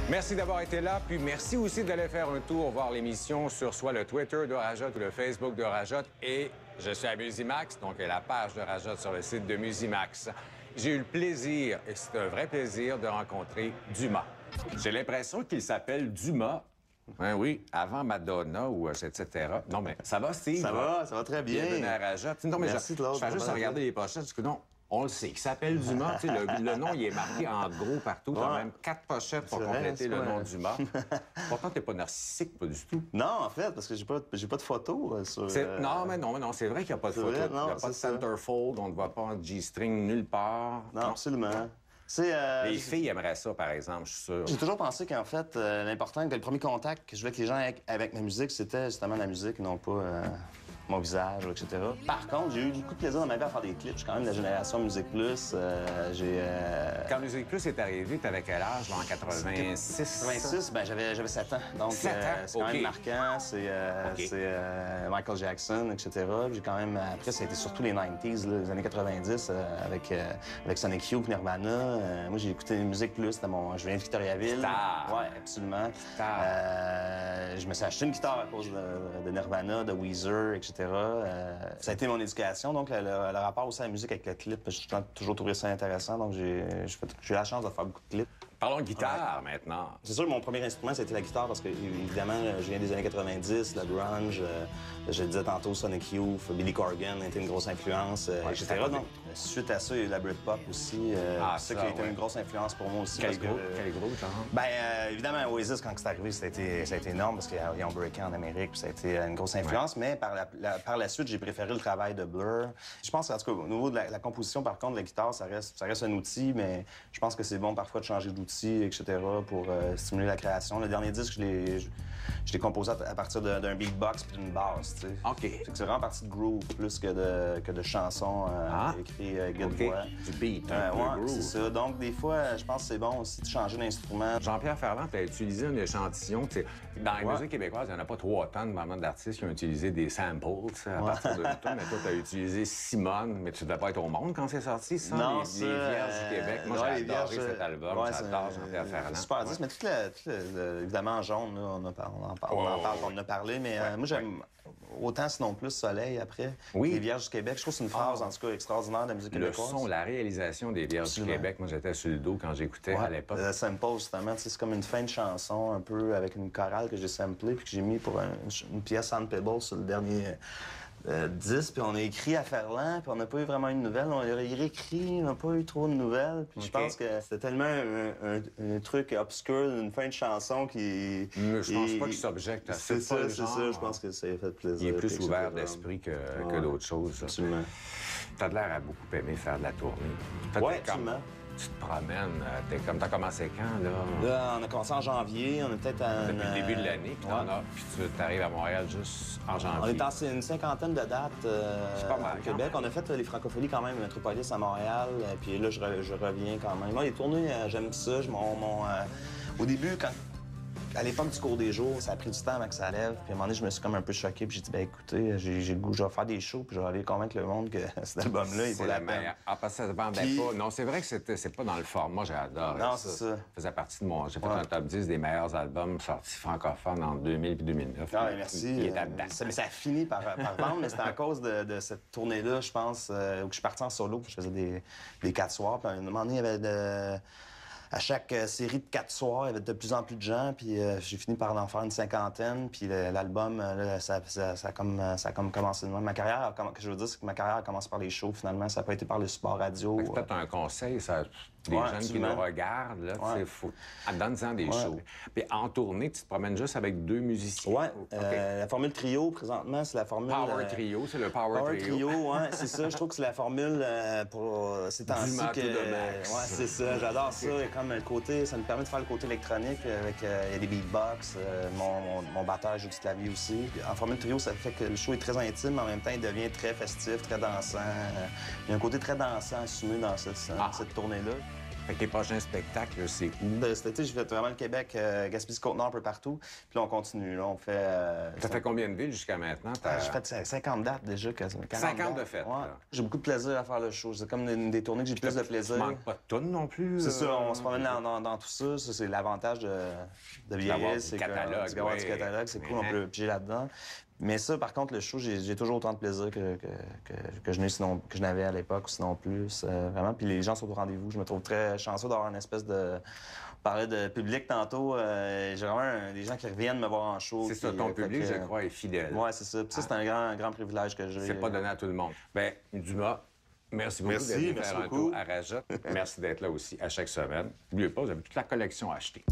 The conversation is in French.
Merci d'avoir été là, puis merci aussi d'aller faire un tour, voir l'émission sur soit le Twitter de Rajotte ou le Facebook de Rajotte. Et je suis à Musimax, donc la page de Rajotte sur le site de Musimax. J'ai eu le plaisir, et c'est un vrai plaisir, de rencontrer Dumas. J'ai l'impression qu'il s'appelle Dumas. Ben oui, avant Madonna ou etc. Non, mais ça va, Steve? Ça va très bien. Bienvenue à Rajotte. Non, mais Merci, je Claude. fais juste regarder les pochettes, parce que non, on le sait, il s'appelle Dumas. Tu sais, le nom, il est marqué en gros partout. T'as même 4 pochettes pour compléter le nom Dumas. Pourtant, t'es pas narcissique, pas du tout. Non, en fait, parce que j'ai pas de photo sur... Non, mais non, c'est vrai qu'il n'y a pas de photo. Vrai? Il n'y Non, a pas de c'est ça. centerfold, on ne voit pas en G-string nulle part. Non, absolument. Les filles aimeraient ça, par exemple, je suis sûr. J'ai toujours pensé qu'en fait, l'important, que le premier contact que je voulais que les gens aient avec ma musique, c'était justement la musique, non pas mon visage, etc. Par contre, j'ai eu beaucoup de plaisir dans ma vie à faire des clips. Je suis quand même de la génération Musique Plus. Quand Musique Plus est arrivé, t'avais quel âge, en 86? 86, ben j'avais 7 ans. Donc, 7 ans? c'est quand même marquant. C'est Michael Jackson, etc. J'ai quand même... Après, ça a été surtout les 90s, là, les années 90, avec Sonic Youth, Nirvana. Moi, j'ai écouté Musique Plus. Je viens de Victoriaville. Star. Ouais, absolument. Star. Je me suis acheté une guitare à cause de Nirvana, de Weezer, etc. Ça a été mon éducation. Donc, le rapport aussi à la musique avec le clip, j'ai toujours trouvé ça intéressant. Donc, j'ai eu la chance de faire beaucoup de clips. Parlons de guitare, maintenant. C'est sûr que mon premier instrument, c'était la guitare parce que, évidemment, je viens des années 90, la grunge. Je le disais tantôt, Sonic Youth, Billy Corgan a été une grosse influence, etc. Donc, suite à ça, il y a eu la Britpop aussi. C'est ça qui a été une grosse influence pour moi aussi. Quel groupe, genre? Ben, évidemment, Oasis, quand c'est arrivé, ça a été énorme parce qu'ils ont breaké en Amérique, puis ça a été une grosse influence. Mais par la suite, j'ai préféré le travail de Blur. Je pense, en tout cas, au niveau de la composition, par contre, la guitare, ça reste un outil, mais je pense que c'est bon parfois de changer d'outil, etc., pour stimuler la création. Le dernier disque, je l'ai composé à partir d'un beatbox puis d'une basse, tu sais. OK. C'est vraiment partie de groove plus que de chansons écrites guide-voix. Du beat, ouais, groove. c'est ça. Donc, des fois, je pense que c'est bon aussi de changer d'instrument. Jean-Pierre Ferland, tu as utilisé un échantillon. Dans la musique québécoise, il n'y en a pas 3 tonnes vraiment d'artistes qui ont utilisé des samples à partir de tonnes. Mais toi, tu as utilisé Simone, mais tu ne devais pas être au monde quand c'est sorti, ça? Non, les Vierges du Québec. Moi, j'ai adoré cet album. J'adore Jean-Pierre Ferland. Super disque, mais évidemment, Jaune, là, on en parle, on en a parlé, mais moi, j'aime autant sinon plus Soleil après. Oui. Les Vierges du Québec, je trouve que c'est une phrase, en tout cas, extraordinaire de la musique québécoise. Le son, la réalisation des Vierges du Québec, moi, j'étais sur le dos quand j'écoutais à l'époque. Sample, justement, c'est comme une fin de chanson, un peu avec une chorale que j'ai samplée puis que j'ai mis pour une pièce Sand Pebble sur le dernier 10, puis on a écrit à Ferland, puis on n'a pas eu vraiment une nouvelle. On a réécrit, on n'a pas eu trop de nouvelles. Puis je pense que c'était tellement un truc obscur, une fin de chanson qui... Je pense pas qu'il s'objecte à ça. C'est ça, je pense que ça a fait plaisir. Il est plus ouvert d'esprit que d'autres choses. Absolument. T'as l'air à beaucoup aimer faire de la tournée. Oui, absolument. Tu te promènes, t'as commencé quand, là? Là, on a commencé en janvier, on est peut-être à... Depuis le début de l'année, puis tu arrives à Montréal juste en janvier. On est en une cinquantaine de dates pas mal, au Québec. On a fait les francophonies quand même, Metropolis à Montréal, puis là, je reviens quand même. Moi, les tournées, j'aime ça. Au début, à l'époque du cours des jours, ça a pris du temps avant que ça lève. Puis à un moment donné, je me suis comme un peu choqué. Puis j'ai dit, ben écoutez, j'ai le goût, je vais faire des shows. Puis je vais aller convaincre le monde que cet album-là, il vaut la peine. Parce que ça se vendait pas. Non, c'est vrai que c'est pas dans le format. J'adore. Non, c'est ça. Ça faisait partie de moi. J'ai fait un top 10 des meilleurs albums sortis francophones en 2000 et 2009. Ah, merci. Il était dedans. Mais ça a fini par vendre, mais c'était à cause de cette tournée-là, je pense, où je suis parti en solo. Puis je faisais des 4 soirs. Puis à un moment donné, il y avait à chaque série de 4 soirs, il y avait de plus en plus de gens, puis j'ai fini par en faire une cinquantaine, puis l'album, ça a comme commencé de moi. Ma carrière, je veux dire, c'est que ma carrière a commencé par les shows, finalement, ça n'a pas été par le support radio. C'est peut-être un conseil, ça. Des jeunes qui nous regardent, là, tu sais, donne-en des shows. Puis en tournée, tu te promènes juste avec 2 musiciens. Oui, la formule trio, présentement, c'est la formule... Power Trio, c'est le Power Trio. Oui, c'est ça. Je trouve que c'est la formule pour ces temps-ci que... Oui, c'est ça. J'adore ça. Et comme le côté, ça me permet de faire le côté électronique avec il y a des beatbox. Mon batteur joue du clavier aussi. Puis, en formule trio, ça fait que le show est très intime, mais en même temps, il devient très festif, très dansant. Il y a un côté très dansant assumé dans cette tournée-là. Fait que tes prochains spectacles, c'est où? Cet été, j'ai fait vraiment le Québec, Gaspésie-Côte-Nord, un peu partout. Puis là, on continue. Là, on fait... T'as fait combien de villes jusqu'à maintenant? J'ai fait 50 dates déjà, quasiment. 50 de fêtes, Ouais. là. J'ai beaucoup de plaisir à faire le show. C'est comme des tournées que j'ai plus de plaisir. Tu manques pas de tonnes non plus? C'est ça, on se promène dans tout ça. Ça, c'est l'avantage de D'avoir vieillir. du C'est catalogue, d'avoir oui. du catalogue, c'est cool, on peut piger là-dedans. Mais ça, par contre, le show, j'ai toujours autant de plaisir que je n'avais à l'époque, ou sinon plus. Vraiment, puis les gens sont au rendez-vous. Je me trouve très chanceux d'avoir une espèce de... On parlait de public tantôt. J'ai vraiment des gens qui reviennent me voir en show. C'est ça, ton public, je crois, est fidèle. Oui, c'est ça. Puis ça, c'est un grand privilège que j'ai. C'est pas donné à tout le monde. Bien, Dumas, merci beaucoup d'être venu faire un tour à Rajot. Merci d'être là aussi à chaque semaine. N'oubliez pas, vous avez toute la collection à acheter.